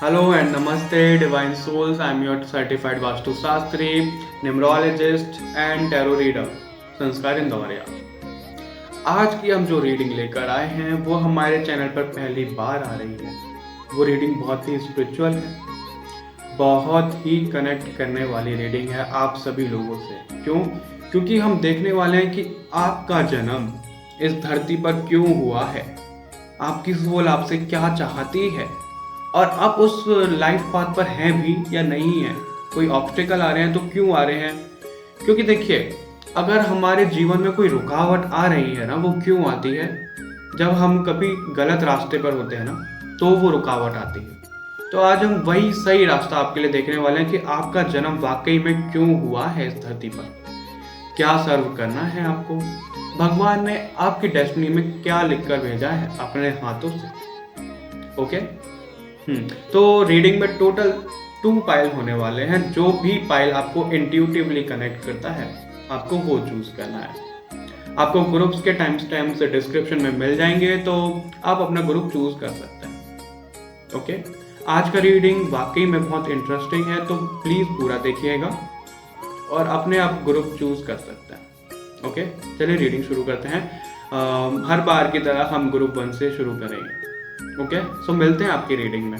Hello and Namaste, Divine Souls. I'm your certified Vastu Shastri, numerologist and tarot reader, संस्कार इंदौरिया। आज की हम जो रीडिंग लेकर आए हैं वो हमारे चैनल पर पहली बार आ रही है। वो रीडिंग बहुत ही स्पिरिचुअल है, बहुत ही कनेक्ट करने वाली रीडिंग है आप सभी लोगों से। क्यों? क्योंकि हम देखने वाले हैं कि आपका जन्म इस धरती पर क्यों हुआ है, आपकी सोल आपसे क्या चाहती है और आप उस लाइफ पाथ पर हैं भी या नहीं हैं। कोई ऑब्स्टिकल आ रहे हैं तो क्यों आ रहे हैं? क्योंकि देखिए, अगर हमारे जीवन में कोई रुकावट आ रही है ना, वो क्यों आती है? जब हम कभी गलत रास्ते पर होते हैं ना, तो वो रुकावट आती है। तो आज हम वही सही रास्ता आपके लिए देखने वाले हैं कि आपका जन्म वाकई में क्यों हुआ है इस धरती पर, क्या सर्व करना है आपको, भगवान ने आपकी डेस्टिनी में क्या लिखकर भेजा है अपने हाथों से। ओके। तो रीडिंग में टोटल 2 पाइल होने वाले हैं। जो भी पाइल आपको इंट्यूटिवली कनेक्ट करता है, आपको वो चूज करना है। आपको ग्रुप्स के टाइम स्टैम्प्स डिस्क्रिप्शन में मिल जाएंगे, तो आप अपना ग्रुप चूज कर सकते हैं। ओके। आज का रीडिंग वाकई में बहुत इंटरेस्टिंग है, तो प्लीज पूरा देखिएगा और अपने आप ग्रुप चूज कर सकते हैं। ओके, चलिए रीडिंग शुरू करते हैं। हर बार की तरह हम ग्रुप 1 से शुरू करेंगे। ओके, सो मिलते हैं आपकी रीडिंग में।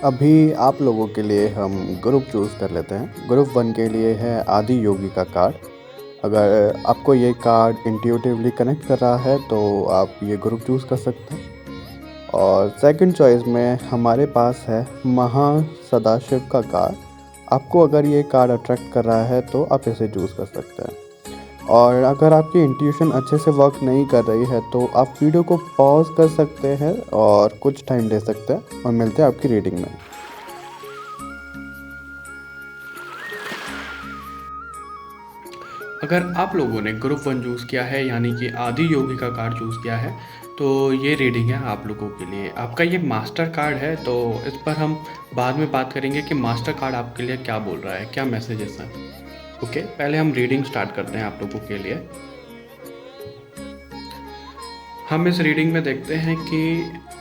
अभी आप लोगों के लिए हम ग्रुप चूज़ कर लेते हैं। ग्रुप 1 के लिए है आदि योगी का कार्ड। अगर आपको ये कार्ड इंट्यूटिवली कनेक्ट कर रहा है तो आप ये ग्रुप चूज़ कर सकते हैं। और सेकंड चॉइस में हमारे पास है महा सदाशिव का कार्ड। आपको अगर ये कार्ड अट्रैक्ट कर रहा है तो आप इसे चूज़ कर सकते हैं। और अगर आपकी इंट्यूशन अच्छे से वर्क नहीं कर रही है तो आप वीडियो को पॉज कर सकते हैं और कुछ टाइम ले सकते हैं, और मिलते हैं आपकी रीडिंग में। अगर आप लोगों ने ग्रुप 1 चूज़ किया है, यानी कि आदि योगी का कार्ड चूज़ किया है, तो ये रीडिंग है आप लोगों के लिए। आपका ये मास्टर कार्ड है, तो इस पर हम बाद में बात करेंगे कि मास्टर कार्ड आपके लिए क्या बोल रहा है, क्या मैसेजेस हैं। ओके, पहले हम रीडिंग स्टार्ट करते हैं आप लोगों के लिए। हम इस रीडिंग में देखते हैं कि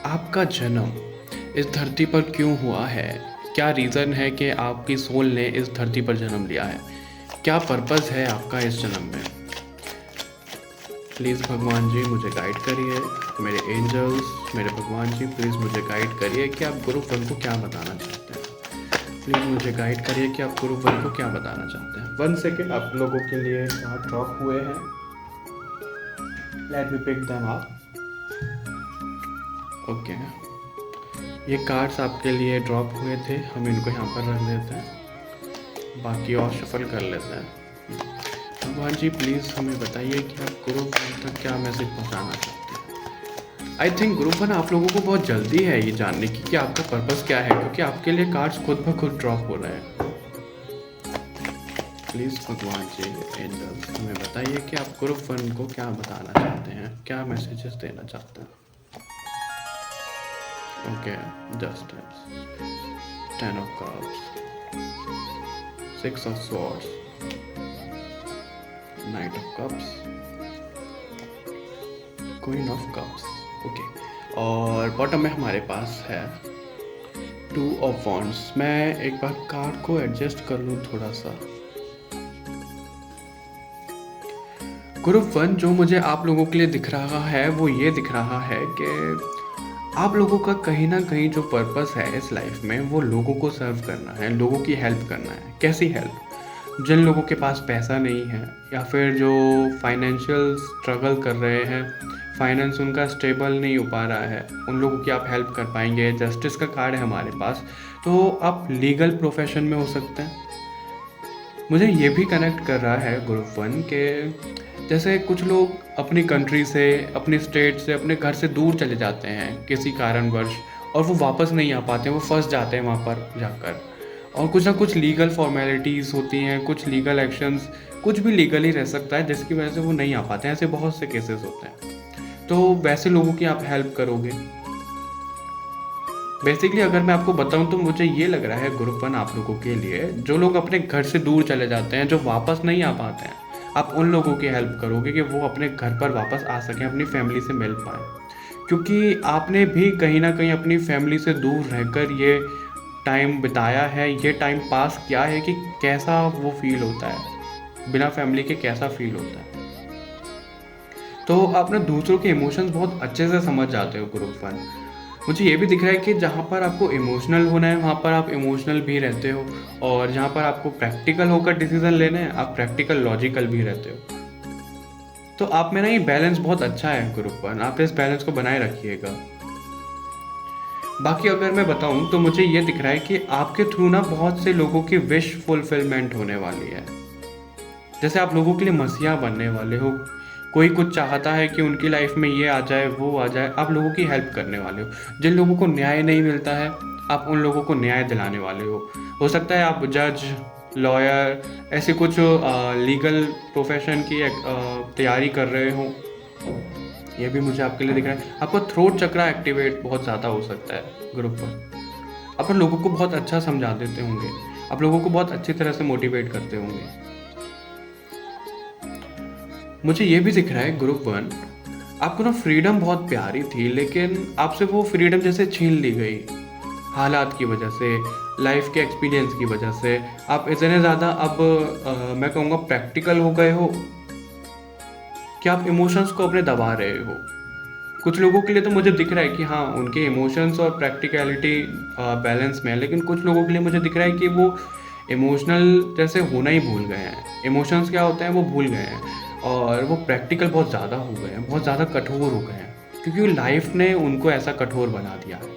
आपका जन्म इस धरती पर क्यों हुआ है, क्या रीज़न है कि आपकी सोल ने इस धरती पर जन्म लिया है, क्या पर्पस है आपका इस जन्म में। प्लीज़ भगवान जी मुझे गाइड करिए, मेरे एंजल्स, मेरे भगवान जी प्लीज़ मुझे गाइड करिए कि आप ग्रुप 1 को क्या बताना चाहते हैं। प्लीज़ मुझे गाइड करिए कि आप ग्रुप 1 को क्या बताना चाहते हैं। 1 सेकेंड, आप लोगों के लिए कार्ड ड्रॉप हुए हैं। Let me pick them up. Okay, ये कार्ड्स आपके लिए ड्रॉप हुए थे, हम इनको यहाँ पर रख देते हैं, बाकी और शफल कर लेते हैं। भगवान जी प्लीज़ हमें बताइए कि आप ग्रुप 1 तक क्या मैसेज पहुँचाना चाहते हैं। आई थिंक ग्रुप 1 आप लोगों को बहुत जल्दी है ये जानने की कि आपका पर्पस क्या है, क्योंकि आपके लिए कार्ड्स खुद ब खुद ड्रॉप हो रहे हैं। प्लीज़ भगवान जी एंजल्स हमें बताइए कि आप ग्रुप 1 को क्या बताना चाहते हैं, क्या मैसेजेस देना चाहते हैं। Okay, justice, 10 of cups, 6 of swords, Knight of cups, Queen of cups। Okay, और बॉटम में हमारे पास है 2 of wands। मैं एक बार कार्ड को एडजस्ट कर लूँ थोड़ा सा। ग्रुप 1 जो मुझे आप लोगों के लिए दिख रहा है वो ये दिख रहा है कि आप लोगों का कहीं ना कहीं जो पर्पस है इस लाइफ में, वो लोगों को सर्व करना है, लोगों की हेल्प करना है। कैसी हेल्प? जिन लोगों के पास पैसा नहीं है या फिर जो फाइनेंशियल स्ट्रगल कर रहे हैं, फाइनेंस उनका स्टेबल नहीं हो पा रहा है, उन लोगों की आप हेल्प कर पाएंगे। जस्टिस का कार्ड है हमारे पास, तो आप लीगल प्रोफेशन में हो सकते हैं। मुझे ये भी कनेक्ट कर रहा है ग्रुप 1 के जैसे कुछ लोग अपनी कंट्री से, अपनी स्टेट से, अपने घर से दूर चले जाते हैं किसी कारणवश, और वो वापस नहीं आ पाते हैं, वो फंस जाते हैं वहाँ पर जाकर। और कुछ ना कुछ लीगल फॉर्मेलिटीज़ होती हैं, कुछ लीगल एक्शंस, कुछ भी लीगली रह सकता है जिसकी वजह से वो नहीं आ पाते हैं। ऐसे बहुत से केसेस होते हैं, तो वैसे लोगों की आप हेल्प करोगे। बेसिकली अगर मैं आपको बताऊं तो मुझे ये लग रहा है ग्रुप 1 आप लोगों के लिए, जो लोग अपने घर से दूर चले जाते हैं, जो वापस नहीं आ पाते हैं, आप उन लोगों की हेल्प करोगे कि वो अपने घर पर वापस आ सकें, अपनी फैमिली से मिल पाएँ। क्योंकि आपने भी कहीं न कहीं अपनी फैमिली से दूर रहकर ये टाइम बिताया है, ये टाइम पास किया है कि कैसा वो फ़ील होता है, बिना फैमिली के कैसा फ़ील होता है। तो आप ना दूसरों के इमोशंस बहुत अच्छे से समझ जाते हो ग्रुप वन। मुझे ये भी दिख रहा है कि जहाँ पर आपको इमोशनल होना है वहाँ पर आप इमोशनल भी रहते हो, और जहाँ पर आपको प्रैक्टिकल होकर डिसीजन लेने हैं आप प्रैक्टिकल लॉजिकल भी रहते हो। तो आप में ना ये बैलेंस बहुत अच्छा है ग्रुप वन, आप इस बैलेंस को बनाए रखिएगा। बाकी अगर मैं बताऊँ तो मुझे ये दिख रहा है कि आपके थ्रू ना बहुत से लोगों की विश फुलफिलमेंट होने वाली है। जैसे आप लोगों के लिए मसीहा बनने वाले हो, कोई कुछ चाहता है कि उनकी लाइफ में ये आ जाए, वो आ जाए, आप लोगों की हेल्प करने वाले हो। जिन लोगों को न्याय नहीं मिलता है, आप उन लोगों को न्याय दिलाने वाले हो। हो सकता है आप जज, लॉयर, ऐसे कुछ लीगल प्रोफेशन की तैयारी कर रहे हो। ये भी मुझे आपके लिए दिख रहा है। आपका थ्रोट चक्रा एक्टिवेट बहुत ज़्यादा हो सकता है ग्रुप पर। आप लोगों को बहुत अच्छा समझा देते होंगे, आप लोगों को बहुत अच्छी तरह से मोटिवेट करते होंगे। मुझे ये भी दिख रहा है ग्रुप वन, आपको ना फ्रीडम बहुत प्यारी थी, लेकिन आपसे वो फ्रीडम जैसे छीन ली गई हालात की वजह से, लाइफ के एक्सपीरियंस की वजह से। आप इतने ज़्यादा अब मैं कहूँगा प्रैक्टिकल हो गए हो कि आप इमोशंस को अपने दबा रहे हो। कुछ लोगों के लिए तो मुझे दिख रहा है कि हाँ, उनके इमोशंस और प्रैक्टिकलिटी बैलेंस में है, लेकिन कुछ लोगों के लिए मुझे दिख रहा है कि वो इमोशनल जैसे होना ही भूल गए हैं। इमोशंस क्या होते हैं वो भूल गए हैं, और वो प्रैक्टिकल बहुत ज़्यादा हो गए हैं, बहुत ज़्यादा कठोर हो गए हैं, क्योंकि लाइफ ने उनको ऐसा कठोर बना दिया है।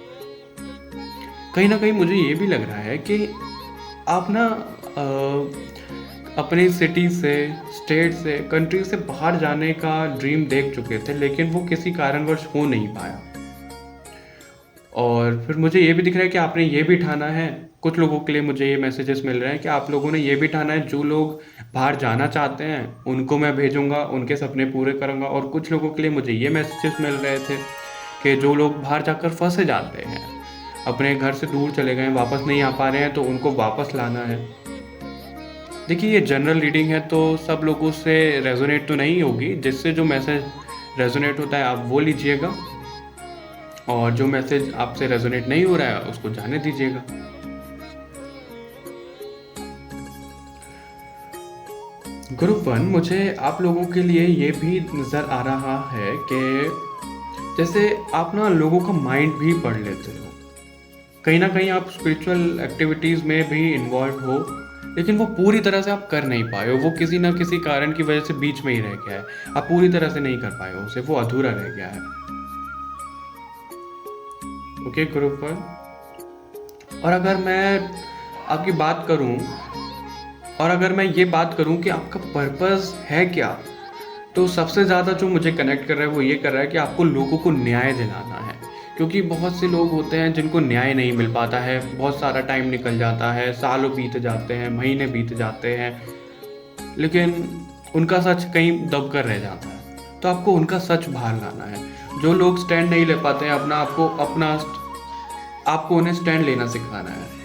कहीं ना कहीं मुझे ये भी लग रहा है कि आप ना अपनी सिटी से, स्टेट से, कंट्री से बाहर जाने का ड्रीम देख चुके थे, लेकिन वो किसी कारणवश हो नहीं पाया। और फिर मुझे ये भी दिख रहा है कि आपने ये भी ठाना है, कुछ लोगों के लिए मुझे ये मैसेजेस मिल रहे हैं कि आप लोगों ने ये भी ठाना है, जो लोग बाहर जाना चाहते हैं उनको मैं भेजूंगा, उनके सपने पूरे करूंगा। और कुछ लोगों के लिए मुझे ये मैसेजेस मिल रहे थे कि जो लोग बाहर जाकर फंसे जाते हैं, अपने घर से दूर चले गए, वापस नहीं आ पा रहे हैं, तो उनको वापस लाना है। देखिए, ये जनरल रीडिंग है तो सब लोगों से रेजोनेट तो नहीं होगी। जिससे जो मैसेज रेजोनेट होता है आप वो लीजिएगा, और जो मैसेज आपसे रेजोनेट नहीं हो रहा है उसको जाने दीजिएगा। ग्रुप वन, मुझे आप लोगों के लिए ये भी नज़र आ रहा है कि जैसे आप ना लोगों का माइंड भी पढ़ लेते हो। कहीं ना कहीं आप स्पिरिचुअल एक्टिविटीज़ में भी इन्वॉल्व हो, लेकिन वो पूरी तरह से आप कर नहीं पाए हो। वो किसी ना किसी कारण की वजह से बीच में ही रह गया है, आप पूरी तरह से नहीं कर पाए हो उसे, वो अधूरा रह गया है। ओके ग्रुप वन, और अगर मैं आपकी बात करूं, और अगर मैं ये बात करूं कि आपका पर्पस है क्या, तो सबसे ज़्यादा जो मुझे कनेक्ट कर रहा है वो ये कर रहा है कि आपको लोगों को न्याय दिलाना है। क्योंकि बहुत से लोग होते हैं जिनको न्याय नहीं मिल पाता है, बहुत सारा टाइम निकल जाता है, सालों बीत जाते हैं, महीने बीत जाते हैं, लेकिन उनका सच कहीं दब कर रह जाता है। तो आपको उनका सच बाहर लाना है। जो लोग स्टैंड नहीं ले पाते हैं अपना, आपको उन्हें स्टैंड लेना सिखाना है।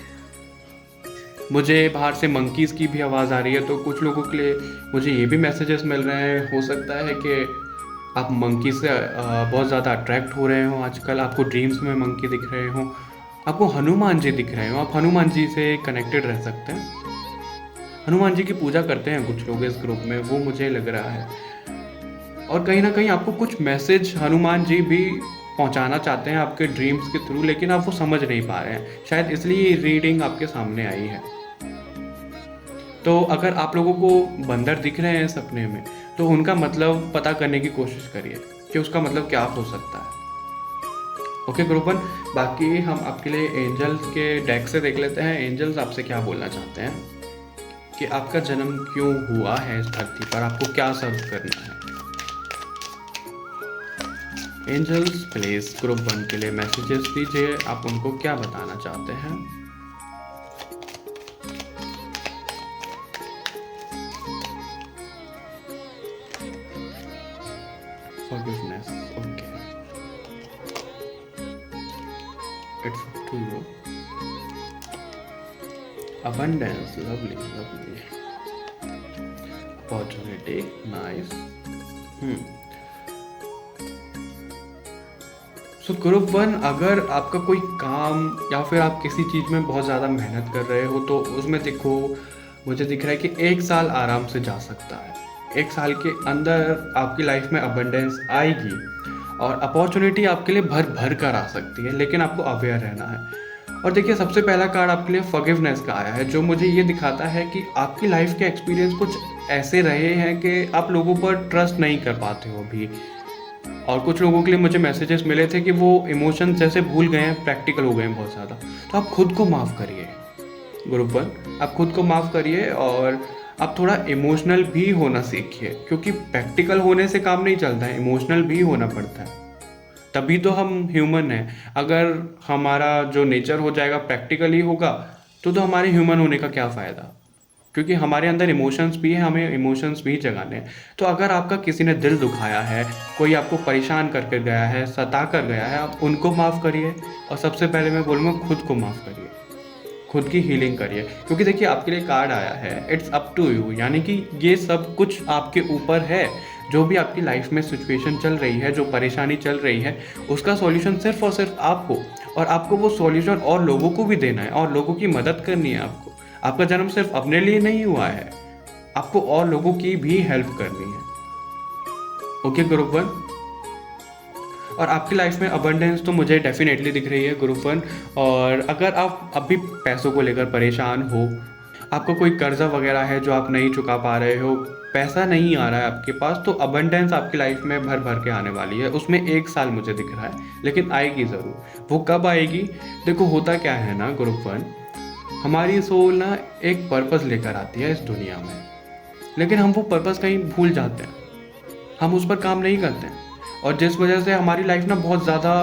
मुझे बाहर से मंकीज़ की भी आवाज़ आ रही है, तो कुछ लोगों के लिए मुझे ये भी मैसेजेस मिल रहे हैं, हो सकता है कि आप मंकी से बहुत ज़्यादा अट्रैक्ट हो रहे हो आजकल। आपको ड्रीम्स में मंकी दिख रहे हो, आपको हनुमान जी दिख रहे हो, आप हनुमान जी से कनेक्टेड रह सकते हैं। हनुमान जी की पूजा करते हैं कुछ लोग इस ग्रुप में, वो मुझे लग रहा है। और कहीं ना कहीं आपको कुछ मैसेज हनुमान जी भी पहुंचाना चाहते हैं आपके ड्रीम्स के थ्रू, लेकिन आप वो समझ नहीं पा रहे हैं, शायद इसलिए ये रीडिंग आपके सामने आई है। तो अगर आप लोगों को बंदर दिख रहे हैं सपने में, तो उनका मतलब पता करने की कोशिश करिए कि उसका मतलब क्या हो सकता है। ओके ग्रुप वन, बाकी हम आपके लिए एंजल्स के डेक से देख लेते हैं, एंजल्स आपसे क्या बोलना चाहते हैं, कि आपका जन्म क्यों हुआ है इस धरती पर, आपको क्या सर्व करना है। एंजल्स प्लीज ग्रुप वन के लिए मैसेजेस दीजिए, आप उनको क्या बताना चाहते हैं। Forgiveness, okay. It's up to you. Abundance, lovely, lovely. Opportunity, nice. So group 1, अगर आपका कोई काम या फिर आप किसी चीज़ में बहुत ज़्यादा मेहनत कर रहे हो तो उसमें देखो, मुझे दिख रहा है कि 1 साल आराम से जा सकता है। 1 साल के अंदर आपकी लाइफ में अबंडेंस आएगी और अपॉर्चुनिटी आपके लिए भर भर कर आ सकती है, लेकिन आपको अवेयर रहना है। और देखिए, सबसे पहला कार्ड आपके लिए फॉरगिवनेस का आया है, जो मुझे ये दिखाता है कि आपकी लाइफ के एक्सपीरियंस कुछ ऐसे रहे हैं कि आप लोगों पर ट्रस्ट नहीं कर पाते हो अभी। और कुछ लोगों के लिए मुझे मैसेजेस मिले थे कि वो इमोशन जैसे भूल गए हैं, प्रैक्टिकल हो गए हैं बहुत ज़्यादा। तो आप खुद को माफ़ करिए ग्रुप 1, आप खुद को माफ़ करिए और आप थोड़ा इमोशनल भी होना सीखिए, क्योंकि प्रैक्टिकल होने से काम नहीं चलता है, इमोशनल भी होना पड़ता है, तभी तो हम ह्यूमन हैं। अगर हमारा जो नेचर हो जाएगा प्रैक्टिकली होगा तो हमारे ह्यूमन होने का क्या फ़ायदा, क्योंकि हमारे अंदर इमोशंस भी हैं, हमें इमोशंस भी जगाने हैं। तो अगर आपका किसी ने दिल दुखाया है, कोई आपको परेशान करके गया है, सता कर गया है, आप उनको माफ़ करिए। और सबसे पहले मैं बोलूँगा, खुद को माफ़ करिए, खुद की हीलिंग करिए। क्योंकि देखिए, आपके लिए कार्ड आया है इट्स अप टू यू, यानी कि ये सब कुछ आपके ऊपर है। जो भी आपकी लाइफ में सिचुएशन चल रही है, जो परेशानी चल रही है, उसका सॉल्यूशन सिर्फ और सिर्फ आपको, और आपको वो सॉल्यूशन और लोगों को भी देना है और लोगों की मदद करनी है आपको। आपका जन्म सिर्फ अपने लिए नहीं हुआ है, आपको और लोगों की भी हेल्प करनी है। ओके ग्रुप 1, और आपकी लाइफ में अबंडेंस तो मुझे डेफिनेटली दिख रही है ग्रुप 1। और अगर आप अभी पैसों को लेकर परेशान हो, आपको कोई कर्जा वगैरह है जो आप नहीं चुका पा रहे हो, पैसा नहीं आ रहा है आपके पास, तो अबंडेंस आपकी लाइफ में भर भर के आने वाली है। उसमें 1 साल मुझे दिख रहा है, लेकिन आएगी ज़रूर। वो कब आएगी? देखो, होता क्या है ना ग्रुप 1, हमारी सोल ना एक पर्पस लेकर आती है इस दुनिया में, लेकिन हम वो पर्पस कहीं भूल जाते हैं, हम उस पर काम नहीं करते हैं, और जिस वजह से हमारी लाइफ ना बहुत ज़्यादा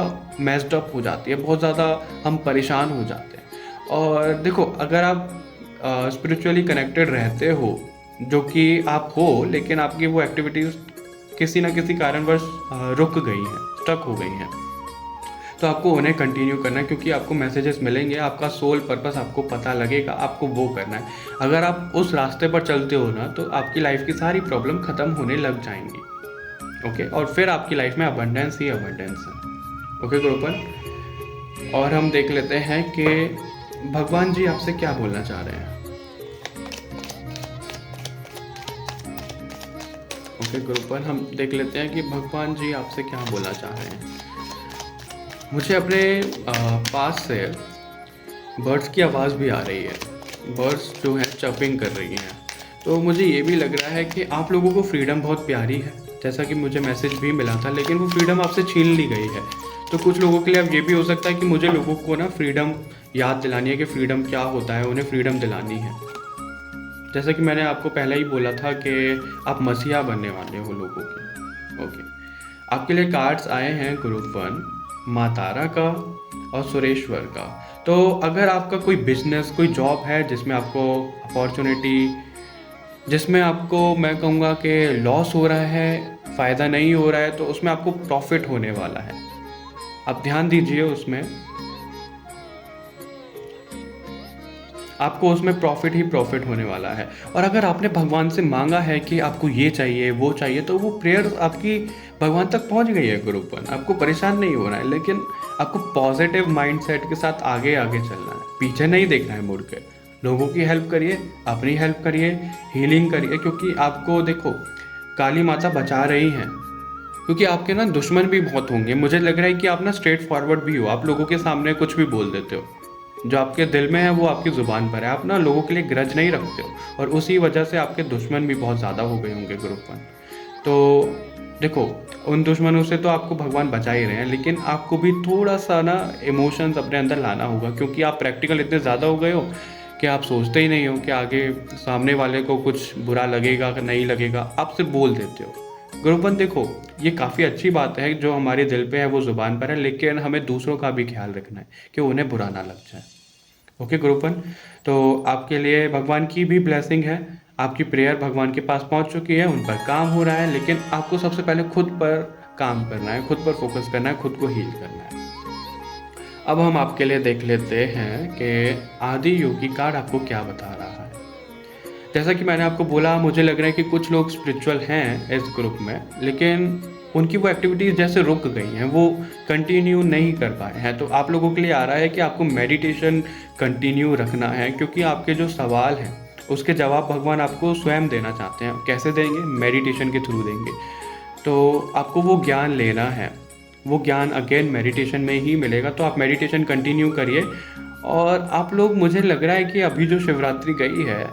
मैस्ड अप हो जाती है, बहुत ज़्यादा हम परेशान हो जाते हैं। और देखो, अगर आप स्पिरिचुअली कनेक्टेड रहते हो, जो कि आप हो, लेकिन आपकी वो एक्टिविटीज़ किसी ना किसी कारणवश रुक गई हैं, स्टक हो गई हैं, तो आपको उन्हें कंटिन्यू करना है, क्योंकि आपको मैसेजेस मिलेंगे, आपका सोल पर्पस आपको पता लगेगा, आपको वो करना है। अगर आप उस रास्ते पर चलते हो ना, तो आपकी लाइफ की सारी प्रॉब्लम ख़त्म होने लग जाएंगी। ओके, और फिर आपकी लाइफ में अबंडेंस ही अबंडेंस है। ओके ग्रुप 1, और हम देख लेते हैं कि भगवान जी आपसे क्या बोलना चाह रहे हैं। ओके ग्रुप 1, हम देख लेते हैं कि भगवान जी आपसे क्या बोलना चाह रहे हैं। मुझे अपने पास से बर्ड्स की आवाज़ भी आ रही है, बर्ड्स जो हैं चर्पिंग कर रही हैं। तो मुझे ये भी लग रहा है कि आप लोगों को फ्रीडम बहुत प्यारी है, जैसा कि मुझे मैसेज भी मिला था, लेकिन वो फ्रीडम आपसे छीन ली गई है। तो कुछ लोगों के लिए अब ये भी हो सकता है कि मुझे लोगों को ना फ्रीडम याद दिलानी है कि फ्रीडम क्या होता है, उन्हें फ्रीडम दिलानी है। जैसा कि मैंने आपको पहले ही बोला था कि आप मसीहा बनने वाले हो लोगों के। ओके, आपके लिए कार्ड्स आए हैं ग्रुप 1, माँ तारा का और सुरेश्वर का। तो अगर आपका कोई बिजनेस, कोई जॉब है जिसमें आपको अपॉर्चुनिटी, जिसमें आपको मैं कहूँगा कि लॉस हो रहा है, फ़ायदा नहीं हो रहा है, तो उसमें आपको प्रॉफिट होने वाला है। आप ध्यान दीजिए, उसमें आपको उसमें प्रॉफिट ही प्रॉफिट होने वाला है। और अगर आपने भगवान से मांगा है कि आपको ये चाहिए, वो चाहिए, तो वो प्रेयर आपकी भगवान तक पहुंच गई है ग्रुप 1। आपको परेशान नहीं होना है, लेकिन आपको पॉजिटिव माइंडसेट के साथ आगे आगे चलना है, पीछे नहीं देखना है मुड़ के। लोगों की हेल्प करिए, अपनी हेल्प करिए, हीलिंग करिए, क्योंकि आपको देखो, काली माता बचा रही हैं। क्योंकि आपके ना दुश्मन भी बहुत होंगे। मुझे लग रहा है कि आप ना स्ट्रेट फॉरवर्ड भी हो, आप लोगों के सामने कुछ भी बोल देते हो, जो आपके दिल में है वो आपकी ज़ुबान पर है। आप ना लोगों के लिए ग्रज नहीं रखते हो, और उसी वजह से आपके दुश्मन भी बहुत ज़्यादा हो गए होंगे ग्रुप 1। तो देखो, उन दुश्मनों से तो आपको भगवान बचा ही रहे हैं, लेकिन आपको भी थोड़ा सा ना इमोशंस अपने अंदर लाना होगा, क्योंकि आप प्रैक्टिकल इतने ज़्यादा हो गए हो कि आप सोचते ही नहीं हो कि आगे सामने वाले को कुछ बुरा लगेगा कि नहीं लगेगा, आप सिर्फ बोल देते हो। ग्रुप 1, देखो, ये काफ़ी अच्छी बात है, जो हमारे दिल पे है वो ज़ुबान पर है, लेकिन हमें दूसरों का भी ख्याल रखना है कि उन्हें बुरा ना लग जाए। ओके ग्रुप 1, तो आपके लिए भगवान की भी ब्लेसिंग है, आपकी प्रेयर भगवान के पास पहुंच चुकी है, उन पर काम हो रहा है, लेकिन आपको सबसे पहले खुद पर काम करना है, खुद पर फोकस करना है, खुद को हील करना है। अब हम आपके लिए देख लेते हैं कि आदि योगी कार्ड आपको क्या बता रहा है। जैसा कि मैंने आपको बोला, मुझे लग रहा है कि कुछ लोग स्पिरिचुअल हैं इस ग्रुप में, लेकिन उनकी वो एक्टिविटीज़ जैसे रुक गई हैं, वो कंटिन्यू नहीं कर पाए हैं। तो आप लोगों के लिए आ रहा है कि आपको मेडिटेशन कंटिन्यू रखना है, क्योंकि आपके जो सवाल हैं उसके जवाब भगवान आपको स्वयं देना चाहते हैं। कैसे देंगे? मेडिटेशन के थ्रू देंगे। तो आपको वो ज्ञान लेना है, वो ज्ञान अगेन मेडिटेशन में ही मिलेगा। तो आप मेडिटेशन कंटिन्यू करिए। और आप लोग, मुझे लग रहा है कि अभी जो शिवरात्रि गई है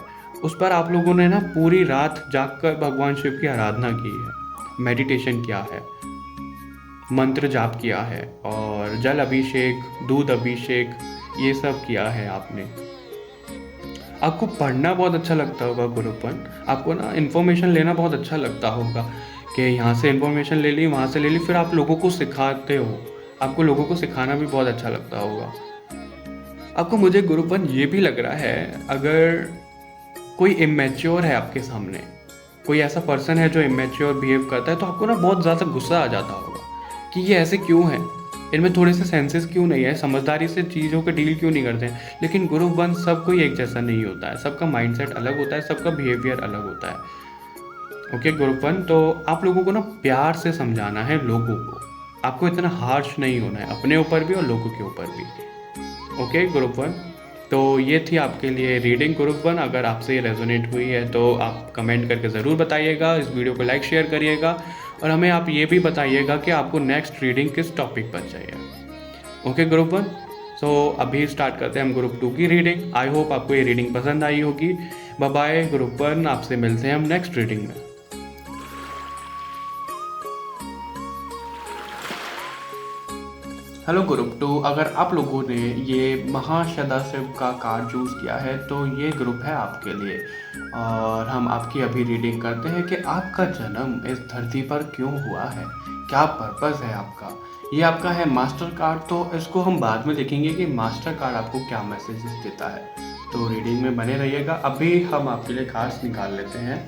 उस पर आप लोगों ने ना पूरी रात जागकर भगवान शिव की आराधना की है, मेडिटेशन किया है, मंत्र जाप किया है और जल अभिषेक, दूध अभिषेक, ये सब किया है आपने। आपको पढ़ना बहुत अच्छा लगता होगा गुरुपन, आपको ना इन्फॉर्मेशन लेना बहुत अच्छा लगता होगा कि यहाँ से इन्फॉर्मेशन ले ली, वहाँ से ले ली, फिर आप लोगों को सिखाते हो। आपको लोगों को सिखाना भी बहुत अच्छा लगता होगा। आपको, मुझे गुरुपन ये भी लग रहा है, अगर कोई इमेच्योर है आपके सामने, कोई ऐसा पर्सन है जो इमेच्योर बिहेव करता है, तो आपको ना बहुत ज़्यादा गुस्सा आ जाता होगा कि ये ऐसे क्यों है, इनमें थोड़े से सेंसेस क्यों नहीं है, समझदारी से चीज़ों को डील क्यों नहीं करते हैं। लेकिन गुरु बन सब कोई एक जैसा नहीं होता है, सबका माइंडसेट अलग होता है, सबका बिहेवियर अलग होता है। ओके गुरुपन, तो आप लोगों को ना प्यार से समझाना है लोगों को, आपको इतना हार्श नहीं होना है, अपने ऊपर भी और लोगों के ऊपर भी। ओके गुरुपन, तो ये थी आपके लिए रीडिंग गुरुपन। अगर आपसे ये रेजोनेट हुई है तो आप कमेंट करके ज़रूर बताइएगा, इस वीडियो को लाइक शेयर करिएगा और हमें आप ये भी बताइएगा कि आपको नेक्स्ट रीडिंग किस टॉपिक पर चाहिए। ओके ग्रुप 1, सो अभी स्टार्ट करते हैं हम ग्रुप 2 की रीडिंग। आई होप आपको ये रीडिंग पसंद आई होगी। बाय बाय ग्रुप 1, आपसे मिलते हैं हम नेक्स्ट रीडिंग में। हेलो ग्रुप 2, अगर आप लोगों ने ये महासदाशिव का कार्ड चूज़ किया है तो ये ग्रुप है आपके लिए। और हम आपकी अभी रीडिंग करते हैं कि आपका जन्म इस धरती पर क्यों हुआ है, क्या पर्पस है आपका। ये आपका है मास्टर कार्ड, तो इसको हम बाद में देखेंगे कि मास्टर कार्ड आपको क्या मैसेजेस देता है। तो रीडिंग में बने रहिएगा। अभी हम आपके लिए कार्ड्स निकाल लेते हैं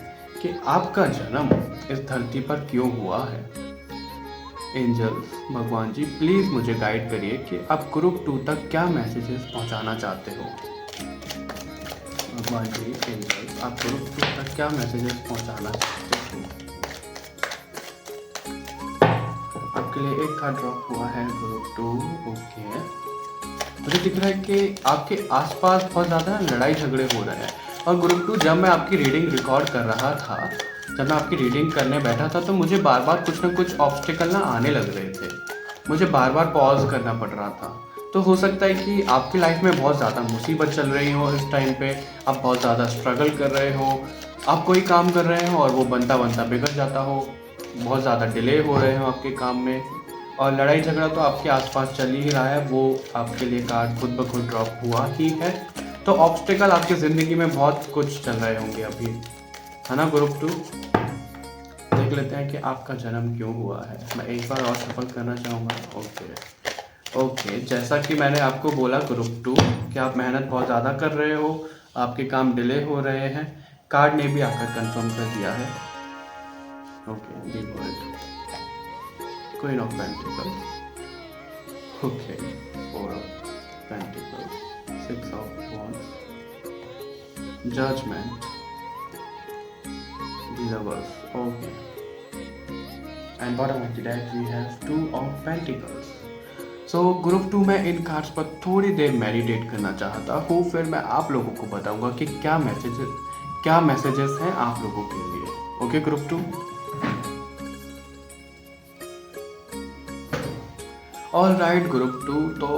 कि आपका जन्म इस धरती पर क्यों हुआ है। एंजल्स, भगवान जी प्लीज़ मुझे गाइड करिए कि आप ग्रुप 2 तक क्या मैसेजेस पहुंचाना चाहते हो। भगवान जी, एंजल्स, आप ग्रुप 2 तक क्या मैसेजेस पहुंचाना चाहते हो। आपके लिए एक कार्ड ड्रॉप हुआ है ग्रुप 2। ओके, मुझे दिख रहा है कि आपके आसपास बहुत ज़्यादा लड़ाई झगड़े हो रहे हैं। और ग्रुप 2, जब मैं आपकी रीडिंग रिकॉर्ड कर रहा था, जब मैं आपकी रीडिंग करने बैठा था, तो मुझे बार बार कुछ ना कुछ ऑब्स्टिकल ना आने लग रहे थे, मुझे बार बार पॉज करना पड़ रहा था। तो हो सकता है कि आपकी लाइफ में बहुत ज़्यादा मुसीबत चल रही हो इस टाइम पे, आप बहुत ज़्यादा स्ट्रगल कर रहे हो, आप कोई काम कर रहे हो और वो बनता बनता बिगड़ जाता हो, बहुत ज़्यादा डिले हो रहे हो आपके काम में, और लड़ाई झगड़ा तो आपके आसपास चल ही रहा है। वो आपके लिए कार्ड खुद ब खुद ड्रॉप हुआ ही है। तो ऑब्स्टिकल आपकी ज़िंदगी में बहुत कुछ चल रहे होंगे अभी, है ना ग्रुप 2। देख लेते हैं कि आपका जन्म क्यों हुआ है। मैं एक बार और सफल करना चाहूँगा। ओके, जैसा कि मैंने आपको बोला ग्रुप 2 कि आप मेहनत बहुत ज़्यादा कर रहे हो, आपके काम डिले हो रहे हैं। कार्ड ने भी आकर कंफर्म कर दिया है। Okay, the world, queen of pentacles, okay, 4 of pentacles, 6 of wands, judgement, lovers, okay, and bottom of the deck we have 2 of pentacles. So group 2 में इन कार्ड्स पर थोड़ी देर मेडिटेट करना चाहता हूँ, फिर मैं आप लोगों को बताऊंगा कि क्या मैसेजेस हैं आप लोगों के लिए। Okay group 2, all right group 2, तो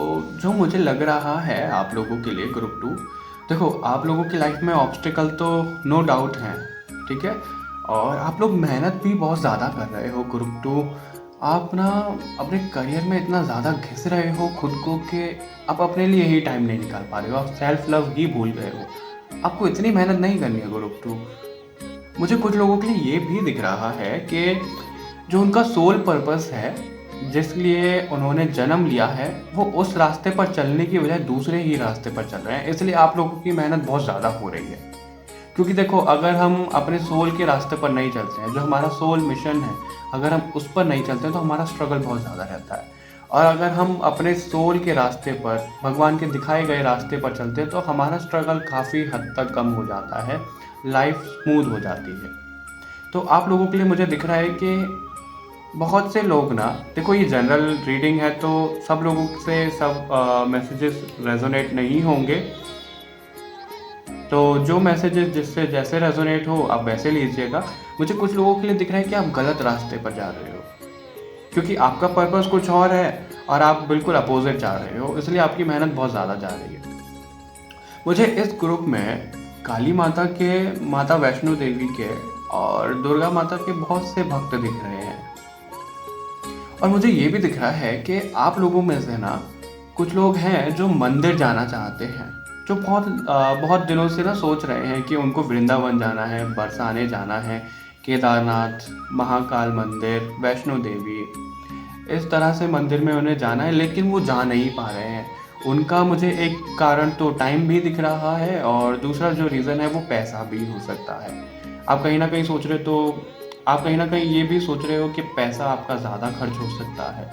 जो मुझे लग रहा है आप लोगों के लिए ग्रुप 2, देखो आप लोगों की लाइफ में ऑब्स्टिकल तो नो डाउट हैं, ठीक है, और आप लोग मेहनत भी बहुत ज़्यादा कर रहे हो ग्रुप 2। आप ना अपने करियर में इतना ज़्यादा घिस रहे हो खुद को कि आप अपने लिए ही टाइम नहीं निकाल पा रहे हो, आप सेल्फ लव ही भूल गए हो। आपको इतनी मेहनत नहीं करनी है ग्रुप 2। मुझे कुछ लोगों के लिए ये भी दिख रहा है कि जो उनका सोल पर्पस है, जिस लिए उन्होंने जन्म लिया है, वो उस रास्ते पर चलने की बजाय दूसरे ही रास्ते पर चल रहे हैं। इसलिए आप लोगों की मेहनत बहुत ज़्यादा हो रही है। क्योंकि देखो, अगर हम अपने सोल के रास्ते पर नहीं चलते हैं, जो हमारा सोल मिशन है, अगर हम उस पर नहीं चलते हैं तो हमारा स्ट्रगल बहुत ज़्यादा रहता है। और अगर हम अपने सोल के रास्ते पर, भगवान के दिखाए गए रास्ते पर चलते हैं, तो हमारा स्ट्रगल काफ़ी हद तक कम हो जाता है। लाइफ स्मूथ हो जाती है। तो आप लोगों के लिए मुझे दिख रहा है कि बहुत से लोग ना, देखो ये जनरल रीडिंग है तो सब लोगों से सब मैसेजेस रेजोनेट नहीं होंगे। तो जो मैसेजेस जिससे जैसे रेजोनेट हो आप वैसे लीजिएगा। मुझे कुछ लोगों के लिए दिख रहा है कि आप गलत रास्ते पर जा रहे हो, क्योंकि आपका पर्पस कुछ और है और आप बिल्कुल अपोजिट जा रहे हो, इसलिए आपकी मेहनत बहुत ज़्यादा जा रही है। मुझे इस ग्रुप में काली माता के, माता वैष्णो देवी के और दुर्गा माता के बहुत से भक्त दिख रहे हैं। और मुझे ये भी दिख रहा है कि आप लोगों में से ना कुछ लोग हैं जो मंदिर जाना चाहते हैं, जो बहुत दिनों से ना सोच रहे हैं कि उनको वृंदावन जाना है, बरसाने जाना है, केदारनाथ, महाकाल मंदिर, वैष्णो देवी, इस तरह से मंदिर में उन्हें जाना है, लेकिन वो जा नहीं पा रहे हैं। उनका मुझे एक कारण तो टाइम भी दिख रहा है और दूसरा जो रीज़न है वो पैसा भी हो सकता है। आप कहीं ना कहीं सोच रहे तो आप कहीं ना कहीं ये भी सोच रहे हो कि पैसा आपका ज़्यादा खर्च हो सकता है।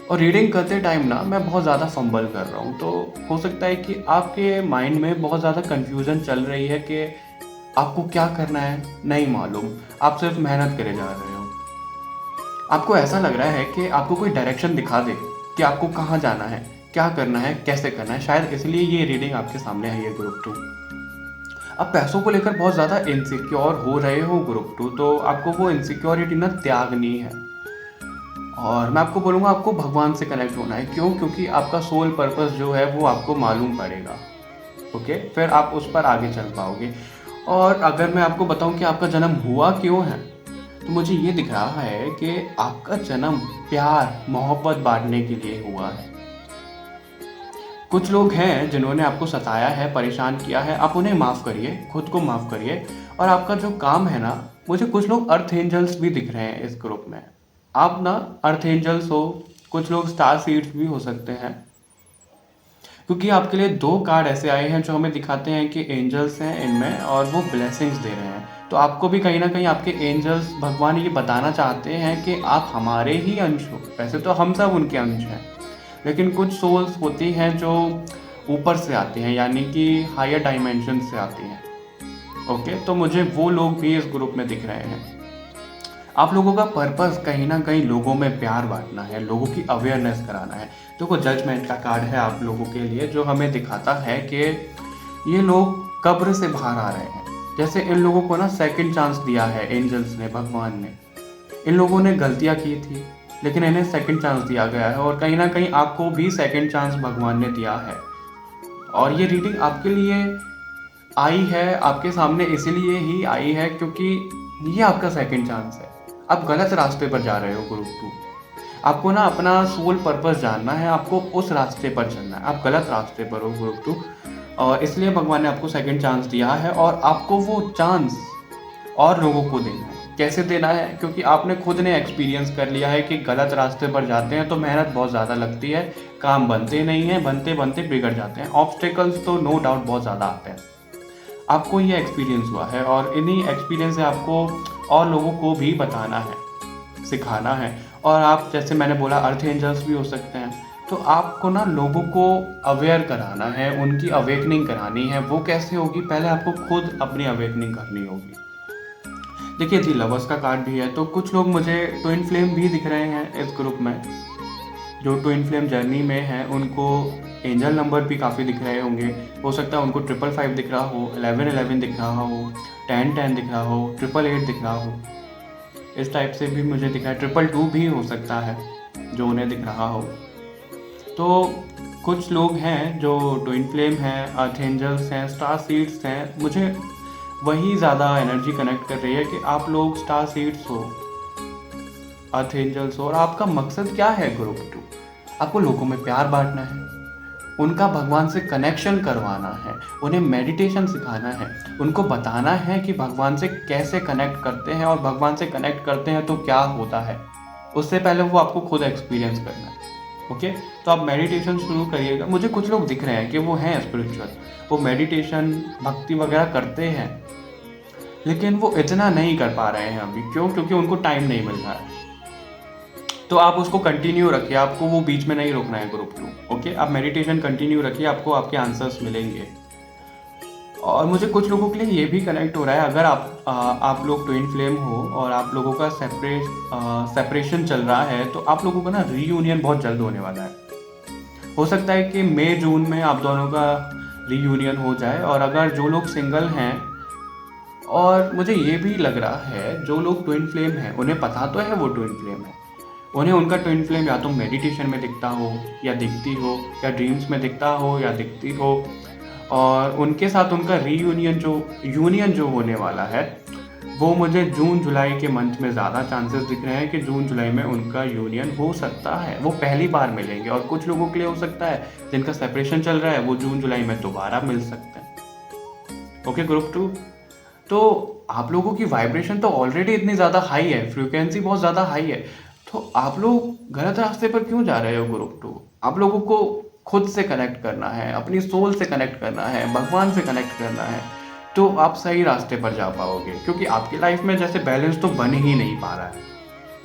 और रीडिंग करते टाइम ना मैं बहुत ज़्यादा फंबल कर रहा हूँ, तो हो सकता है कि आपके माइंड में बहुत ज़्यादा कन्फ्यूज़न चल रही है कि आपको क्या करना है नहीं मालूम, आप सिर्फ मेहनत करे जा रहे हो। आपको ऐसा लग रहा है कि आपको कोई डायरेक्शन दिखा दे कि आपको कहाँ जाना है, क्या करना है, कैसे करना है, शायद इसलिए ये रीडिंग आपके सामने है, ये ग्रुप 2। अब पैसों को लेकर बहुत ज़्यादा इनसिक्योर हो रहे हो ग्रुप 2, तो आपको वो इनसिक्योरिटी ना त्यागनी है। और मैं आपको बोलूँगा आपको भगवान से कनेक्ट होना है। क्यों? क्योंकि आपका सोल पर्पस जो है वो आपको मालूम पड़ेगा। ओके, फिर आप उस पर आगे चल पाओगे। और अगर मैं आपको बताऊं कि आपका जन्म हुआ क्यों है, तो मुझे ये दिख रहा है कि आपका जन्म प्यार मोहब्बत बांटने के लिए हुआ है। कुछ लोग हैं जिन्होंने आपको सताया है, परेशान किया है, आप उन्हें माफ़ करिए, खुद को माफ़ करिए। और आपका जो काम है ना, मुझे कुछ लोग अर्थ एंजल्स भी दिख रहे हैं इस ग्रुप में। आप ना अर्थ एंजल्स हो, कुछ लोग स्टार सीड्स भी हो सकते हैं, क्योंकि आपके लिए 2 कार्ड ऐसे आए हैं जो हमें दिखाते हैं कि एंजल्स हैं इनमें और वो ब्लेसिंग्स दे रहे हैं। तो आपको भी कहीं ना कहीं आपके एंजल्स, भगवान ये बताना चाहते हैं कि आप हमारे ही अंश हो। वैसे तो हम सब उनके अंश हैं, लेकिन कुछ सोल्स होती हैं जो ऊपर से आती हैं, यानी कि हायर डायमेंशन से आती हैं। ओके, तो मुझे वो लोग भी इस ग्रुप में दिख रहे हैं। आप लोगों का पर्पस कहीं ना कहीं लोगों में प्यार बांटना है, लोगों की अवेयरनेस कराना है। देखो, जजमेंट का कार्ड है आप लोगों के लिए, जो हमें दिखाता है कि ये लोग कब्र से बाहर आ रहे हैं। जैसे इन लोगों को ना सेकंड चांस दिया है एंजल्स ने, भगवान ने। इन लोगों ने गलतियां की थी, लेकिन इन्हें सेकंड चांस दिया गया है, और कहीं ना कहीं आपको भी सेकंड चांस भगवान ने दिया है। और ये रीडिंग आपके लिए आई है, आपके सामने इसीलिए ही आई है क्योंकि ये आपका सेकंड चांस है। आप गलत रास्ते पर जा रहे हो ग्रुप 2। आपको ना अपना सोल पर्पस जानना है, आपको उस रास्ते पर चलना है। आप गलत रास्ते पर हो ग्रुप 2, और इसलिए भगवान ने आपको सेकंड चांस दिया है, और आपको वो चांस और लोगों को देना है। कैसे देना है? क्योंकि आपने खुद ने एक्सपीरियंस कर लिया है कि गलत रास्ते पर जाते हैं तो मेहनत बहुत ज़्यादा लगती है, काम बनते नहीं हैं, बनते बनते बिगड़ जाते हैं, ऑब्स्टेकल्स तो नो डाउट बहुत ज़्यादा आते हैं। आपको ये एक्सपीरियंस हुआ है, और इन्हीं एक्सपीरियंस से आपको और लोगों को भी बताना है, सिखाना है। और आप, जैसे मैंने बोला, अर्थ एंजल्स भी हो सकते हैं। तो आपको ना लोगों को अवेयर कराना है, उनकी अवेकनिंग करानी है। वो कैसे होगी? पहले आपको खुद अपनी अवेकनिंग करनी होगी। देखिए जी, लवर्स का कार्ड भी है, तो कुछ लोग मुझे ट्विन फ्लेम भी दिख रहे हैं इस ग्रुप में। जो ट्विन फ्लेम जर्नी में हैं उनको एंजल नंबर भी काफ़ी दिख रहे होंगे। हो सकता है उनको 555 दिख रहा हो, 1111 दिख रहा हो, 1010 दिख रहा हो, 888 दिख रहा हो। इस टाइप से भी मुझे दिख रहा है। 222 भी हो सकता है जो उन्हें दिख रहा हो। तो कुछ लोग हैं जो ट्विन फ्लेम हैं, अर्थ एंजल्स हैं, स्टार सीड्स हैं। मुझे वही ज़्यादा एनर्जी कनेक्ट कर रही है कि आप लोग स्टार सीड्स हो, अर्थ एंजल्स हो, और आपका मकसद क्या है ग्रुप 2? आपको लोगों में प्यार बांटना है, उनका भगवान से कनेक्शन करवाना है, उन्हें मेडिटेशन सिखाना है, उनको बताना है कि भगवान से कैसे कनेक्ट करते हैं, और भगवान से कनेक्ट करते हैं तो क्या होता है। उससे पहले वो आपको खुद एक्सपीरियंस करना है। ओके, तो आप मेडिटेशन शुरू करिएगा। मुझे कुछ लोग दिख रहे हैं कि वो हैं स्पिरिचुअल, वो मेडिटेशन भक्ति वगैरह करते हैं, लेकिन वो इतना नहीं कर पा रहे हैं अभी। क्यों? क्योंकि उनको टाइम नहीं मिल रहा है। तो आप उसको कंटिन्यू रखिए, आपको वो बीच में नहीं रोकना है ग्रुप 2। ओके, आप मेडिटेशन कंटिन्यू रखिए, आपको आपके आंसर्स मिलेंगे। और मुझे कुछ लोगों के लिए ये भी कनेक्ट हो रहा है, अगर आप लोग ट्विन फ्लेम हो और आप लोगों का सेपरेशन चल रहा है, तो आप लोगों का ना रीयूनियन बहुत जल्द होने वाला है। हो सकता है कि मई जून में आप दोनों का रीयूनियन हो जाए। और अगर जो लोग सिंगल हैं, और मुझे ये भी लग रहा है जो लोग ट्विन फ्लेम हैं उन्हें पता तो है वो ट्विन फ्लेम है, उन्हें उनका ट्विन फ्लेम या तो मेडिटेशन में दिखता हो या दिखती हो, या ड्रीम्स में दिखता हो या दिखती हो, और उनके साथ उनका यूनियन जो होने वाला है, वो मुझे जून जुलाई के मंथ में ज़्यादा चांसेस दिख रहे हैं कि जून जुलाई में उनका यूनियन हो सकता है, वो पहली बार मिलेंगे। और कुछ लोगों के लिए हो सकता है जिनका सेपरेशन चल रहा है, वो जून जुलाई में दोबारा मिल सकते हैं। ओके ग्रुप 2, तो आप लोगों की वाइब्रेशन तो ऑलरेडी इतनी ज़्यादा हाई है, फ्रीक्वेंसी बहुत ज़्यादा हाई है, तो आप लोग गलत रास्ते पर क्यों जा रहे हो ग्रुप 2? आप लोगों को खुद से कनेक्ट करना है, अपनी सोल से कनेक्ट करना है, भगवान से कनेक्ट करना है, तो आप सही रास्ते पर जा पाओगे। क्योंकि आपकी लाइफ में जैसे बैलेंस तो बन ही नहीं पा रहा है,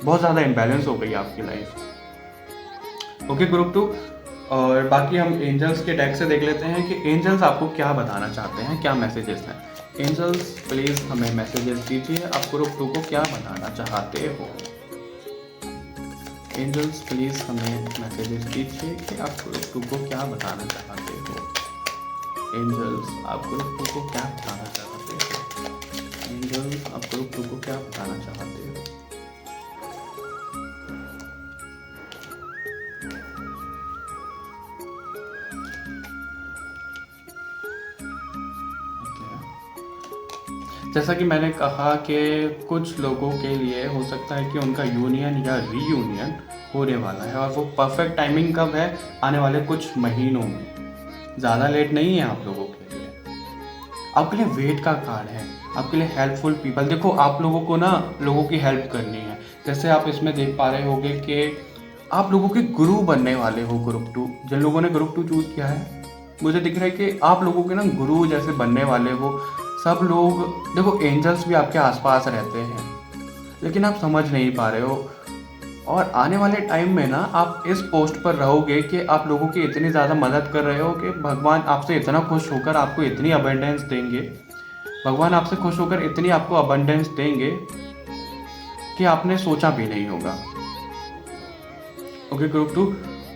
बहुत ज़्यादा इम्बैलेंस हो गई आपकी लाइफ। ओके ग्रुप 2, और बाकी हम एंजल्स के डेक से देख लेते हैं कि एंजल्स आपको क्या बताना चाहते हैं, क्या मैसेजेस हैं। एंजल्स प्लीज़ हमें मैसेजेस दीजिए, आप ग्रुप 2 को क्या बताना चाहते हो। एंजल्स प्लीज़ हमें मैसेजेस दीजिए कि आप ग्रुप 2 को क्या बताना चाहते हो। एंजल्स आप ग्रुप 2 को क्या बताना चाहते हो। एंजल्स आप ग्रुप 2 को क्या बताना चाहते हो। जैसा कि मैंने कहा कि कुछ लोगों के लिए हो सकता है कि उनका यूनियन या रीयूनियन होने वाला है, और वो परफेक्ट टाइमिंग कब है, आने वाले कुछ महीनों में, ज़्यादा लेट नहीं है आप लोगों के लिए। आपके लिए वेट का कार्ड है, आपके लिए हेल्पफुल पीपल। देखो आप लोगों को ना लोगों की हेल्प करनी है, जैसे आप इसमें देख पा रहे होगे कि आप लोगों के गुरु बनने वाले हो ग्रुप 2। जिन लोगों ने ग्रुप 2 चूज़ किया है, मुझे दिख रहा है कि आप लोगों के ना गुरु जैसे बनने वाले हो सब लोग। देखो एंजल्स भी आपके आसपास रहते हैं, लेकिन आप समझ नहीं पा रहे हो। और आने वाले टाइम में ना आप इस पोस्ट पर रहोगे कि आप लोगों की इतनी ज़्यादा मदद कर रहे हो कि भगवान आपसे इतना खुश होकर आपको इतनी अबंडेंस देंगे, भगवान आपसे खुश होकर इतनी आपको अबंडेंस देंगे कि आपने सोचा भी नहीं होगा। ओके ग्रुप 2,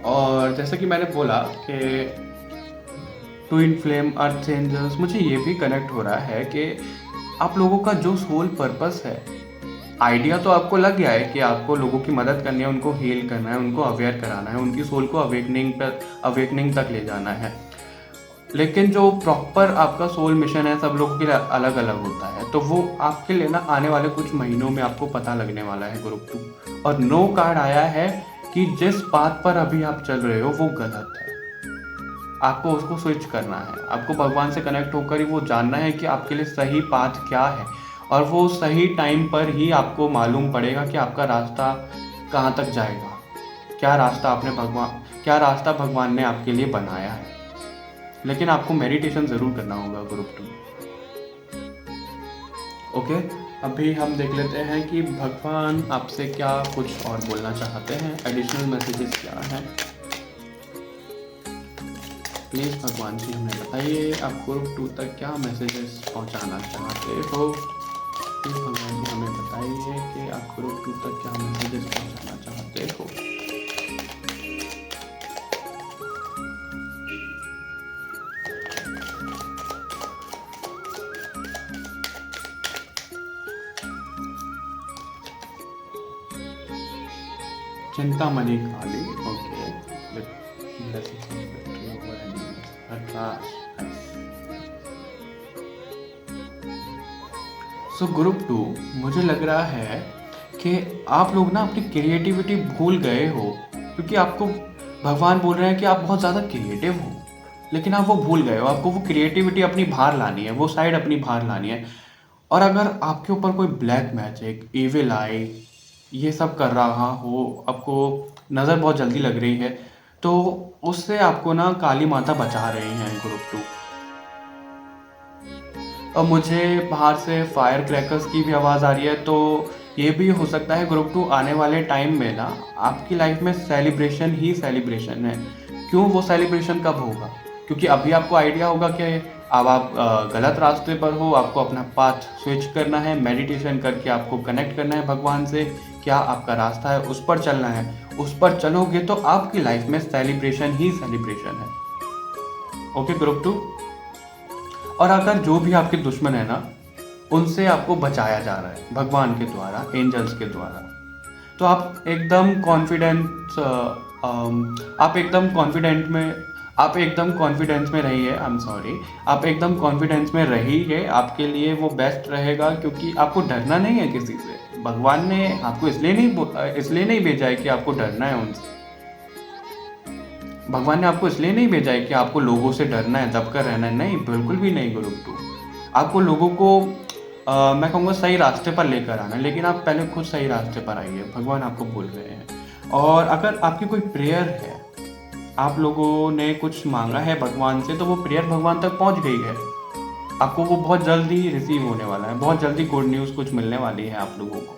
और जैसे कि मैंने बोला कि ट्विन फ्लेम अर्थ एंजल्स, मुझे ये भी कनेक्ट हो रहा है कि आप लोगों का जो सोल पर्पस है, आइडिया तो आपको लग गया है कि आपको लोगों की मदद करनी है, उनको हील करना है, उनको अवेयर कराना है, उनकी सोल को अवेकनिंग तक ले जाना है। लेकिन जो प्रॉपर आपका सोल मिशन है सब लोगों के लिए अलग अलग होता है, तो वो आपके लिए ना आने वाले कुछ महीनों में आपको पता लगने वाला है ग्रुप 2। और नो कार्ड आया है कि जिस बात पर अभी आप चल रहे हो वो गलत है, आपको उसको स्विच करना है। आपको भगवान से कनेक्ट होकर ही वो जानना है कि आपके लिए सही पाथ क्या है, और वो सही टाइम पर ही आपको मालूम पड़ेगा कि आपका रास्ता कहाँ तक जाएगा, क्या रास्ता भगवान ने आपके लिए बनाया है। लेकिन आपको मेडिटेशन ज़रूर करना होगा ग्रुप 2। ओके, अभी हम देख लेते हैं कि भगवान आपसे क्या कुछ और बोलना चाहते हैं, एडिशनल मैसेजेस क्या हैं। प्लीज़ भगवान जी हमें बताइए आप ग्रुप 2 तक क्या मैसेजेस पहुंचाना चाहते हो। प्लीज़ भगवान जी हमें बताइए कि आप ग्रुप 2 तक क्या मैसेजेस पहुंचाना चाहते हो। चिंतामणि काली, ओके, सो ग्रुप 2, मुझे लग रहा है कि आप लोग ना अपनी क्रिएटिविटी भूल गए हो, क्योंकि आपको भगवान बोल रहे हैं कि आप बहुत ज़्यादा क्रिएटिव हो, लेकिन आप वो भूल गए हो। आपको वो क्रिएटिविटी अपनी बाहर लानी है, वो साइड अपनी बाहर लानी है। और अगर आपके ऊपर कोई ब्लैक मैजिक, इविल आई, ये सब कर रहा हो, आपको नज़र बहुत जल्दी लग रही है, तो उससे आपको ना काली माता बचा रही हैं ग्रुप 2। और मुझे बाहर से फायर क्रैकर्स की भी आवाज़ आ रही है, तो ये भी हो सकता है ग्रुप 2 आने वाले टाइम में ना आपकी लाइफ में सेलिब्रेशन ही सेलिब्रेशन है। क्यों वो सेलिब्रेशन कब होगा? क्योंकि अभी आपको आइडिया होगा कि अब आप गलत रास्ते पर हो, आपको अपना पाथ स्विच करना है, मेडिटेशन करके आपको कनेक्ट करना है भगवान से, क्या आपका रास्ता है उस पर चलना है, उस पर चलोगे तो आपकी लाइफ में सेलिब्रेशन ही सेलिब्रेशन है। Okay group 2। और अगर जो भी आपके दुश्मन है ना, उनसे आपको बचाया जा रहा है भगवान के द्वारा, एंजल्स के द्वारा, तो आप एकदम कॉन्फिडेंस में रहिए। आई एम सॉरी, आप एकदम कॉन्फिडेंस में रहिए, आपके लिए वो बेस्ट रहेगा, क्योंकि आपको डरना नहीं है किसी से। भगवान ने आपको इसलिए नहीं भेजा है कि आपको डरना है उनसे। भगवान ने आपको इसलिए नहीं भेजा है कि आपको लोगों से डरना है, दबकर रहना है, नहीं, बिल्कुल भी नहीं ग्रुप 2। आपको लोगों को मैं कहूँगा सही रास्ते पर लेकर आना है, लेकिन आप पहले खुद सही रास्ते पर आइए, भगवान आपको बोल रहे हैं। और अगर आपकी कोई प्रेयर है, आप लोगों ने कुछ मांगा है भगवान से, तो वो प्रेयर भगवान तक पहुंच गई है, आपको वो बहुत जल्दी रिसीव होने वाला है, बहुत जल्दी गुड न्यूज़ कुछ मिलने वाली है आप लोगों को।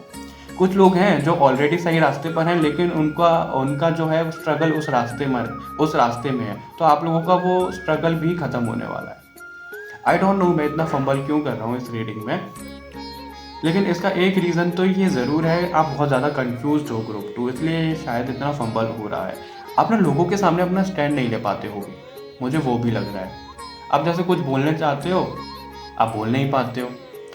कुछ लोग हैं जो ऑलरेडी सही रास्ते पर हैं, लेकिन उनका जो है स्ट्रगल उस रास्ते में है, तो आप लोगों का वो स्ट्रगल भी खत्म होने वाला है। आई डोंट नो मैं इतना फंबल क्यों कर रहा हूँ इस रीडिंग में, लेकिन इसका एक रीज़न तो ये ज़रूर है, आप बहुत ज़्यादा कंफ्यूज हो ग्रुप 2, इसलिए शायद इतना फंबल हो रहा है। आप ना लोगों के सामने अपना स्टैंड नहीं ले पाते हो, मुझे वो भी लग रहा है। आप जैसे कुछ बोलने चाहते हो, आप बोल नहीं पाते हो,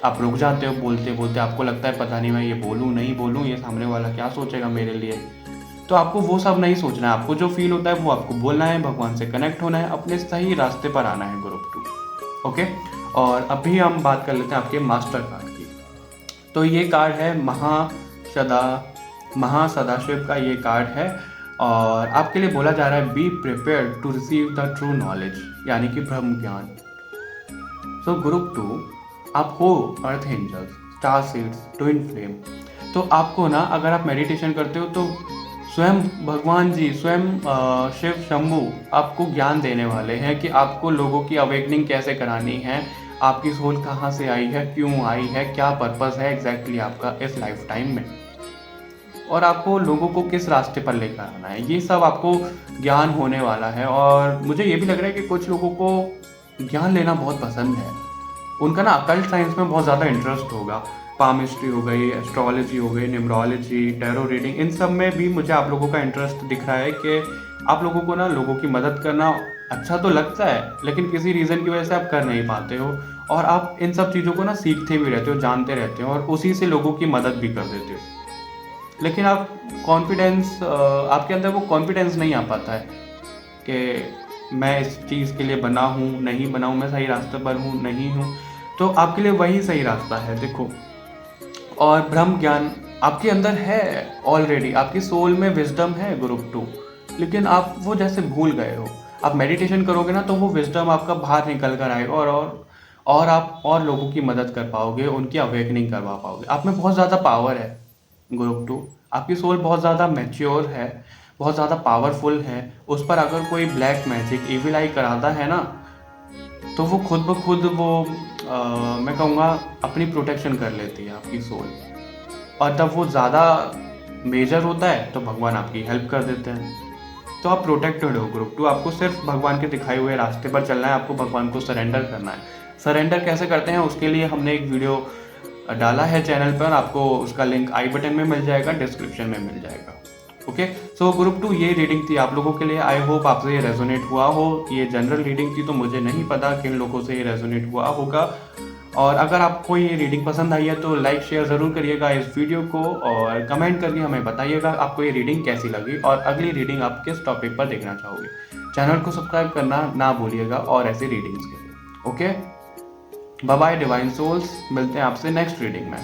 आप रुक जाते हो बोलते बोलते, आपको लगता है पता नहीं मैं ये बोलूँ नहीं बोलूँ, ये सामने वाला क्या सोचेगा मेरे लिए। तो आपको वो सब नहीं सोचना है, आपको जो फील होता है वो आपको बोलना है, भगवान से कनेक्ट होना है, अपने सही रास्ते पर आना है ग्रुप 2। ओके, और अभी हम बात कर लेते हैं आपके मास्टर कार्ड की। तो ये कार्ड है महासदाशिव का ये कार्ड है, और आपके लिए बोला जा रहा है be prepared to receive the true knowledge, यानी कि ब्रह्म ज्ञान। सो ग्रुप 2, आप हो earth angels, star seeds, twin flame. तो आपको ना, अगर आप मेडिटेशन करते हो तो स्वयं भगवान जी, स्वयं शिव शंभू आपको ज्ञान देने वाले हैं कि आपको लोगों की अवेकनिंग कैसे करानी है, आपकी सोल कहाँ से आई है, क्यों आई है, क्या पर्पस है एग्जैक्टली आपका इस लाइफ टाइम में, और आपको लोगों को किस रास्ते पर लेकर आना है, ये सब आपको ज्ञान होने वाला है। और मुझे ये भी लग रहा है कि कुछ लोगों को ज्ञान लेना बहुत पसंद है, उनका ना अकल्ट साइंस में बहुत ज़्यादा इंटरेस्ट होगा, पामिस्ट्री हो गई, एस्ट्रोलॉजी हो गई, न्यूमरोलॉजी, टैरो रीडिंग, इन सब में भी मुझे आप लोगों का इंटरेस्ट दिख रहा है कि आप लोगों को ना लोगों की मदद करना अच्छा तो लगता है, लेकिन किसी रीज़न की वजह से आप कर नहीं पाते हो, और आप इन सब चीज़ों को ना सीखते भी रहते हो, जानते रहते हो, और उसी से लोगों की मदद भी कर देते हो। लेकिन आप आपके अंदर वो कॉन्फिडेंस नहीं आ पाता है कि मैं इस चीज़ के लिए बना हूँ, नहीं बना हूँ, मैं सही रास्ते पर हूँ, नहीं हूँ। तो आपके लिए वही सही रास्ता है, देखो। और ब्रह्म ज्ञान आपके अंदर है ऑलरेडी, आपकी सोल में विजडम है ग्रुप 2, लेकिन आप वो जैसे भूल गए हो। आप मेडिटेशन करोगे ना तो वो विजडम आपका बाहर निकल कर आएगा, और आप और लोगों की मदद कर पाओगे, उनकी अवेकनिंग करवा पाओगे। आप में बहुत ज़्यादा पावर है ग्रुप 2, आपकी सोल बहुत ज़्यादा मैच्योर है, बहुत ज़्यादा पावरफुल है। उस पर अगर कोई ब्लैक मैजिक, इविल आई कराता है ना, तो वो खुद ब खुद वो मैं कहूँगा अपनी प्रोटेक्शन कर लेती है आपकी सोल, और जब वो ज़्यादा मेजर होता है तो भगवान आपकी हेल्प कर देते हैं। तो आप प्रोटेक्टेड हो ग्रुप 2, आपको सिर्फ भगवान के दिखाए हुए रास्ते पर चलना है, आपको भगवान को सरेंडर करना है। सरेंडर कैसे करते हैं उसके लिए हमने एक वीडियो डाला है चैनल पर, आपको उसका लिंक आई बटन में मिल जाएगा, डिस्क्रिप्शन में मिल जाएगा। ओके, सो ग्रुप 2 ये रीडिंग थी आप लोगों के लिए। आई होप आपसे ये रेजोनेट हुआ हो। ये जनरल रीडिंग थी तो मुझे नहीं पता किन लोगों से ये रेजोनेट हुआ होगा, और अगर आपको ये रीडिंग पसंद आई है तो लाइक शेयर ज़रूर करिएगा इस वीडियो को, और कमेंट करके हमें बताइएगा आपको ये रीडिंग कैसी लगी, और अगली रीडिंग आप किस टॉपिक पर देखना चाहोगे। चैनल को सब्सक्राइब करना ना भूलिएगा और ऐसी रीडिंग्स के लिए। Okay, bye bye divine souls, मिलते हैं आपसे नेक्स्ट रीडिंग में।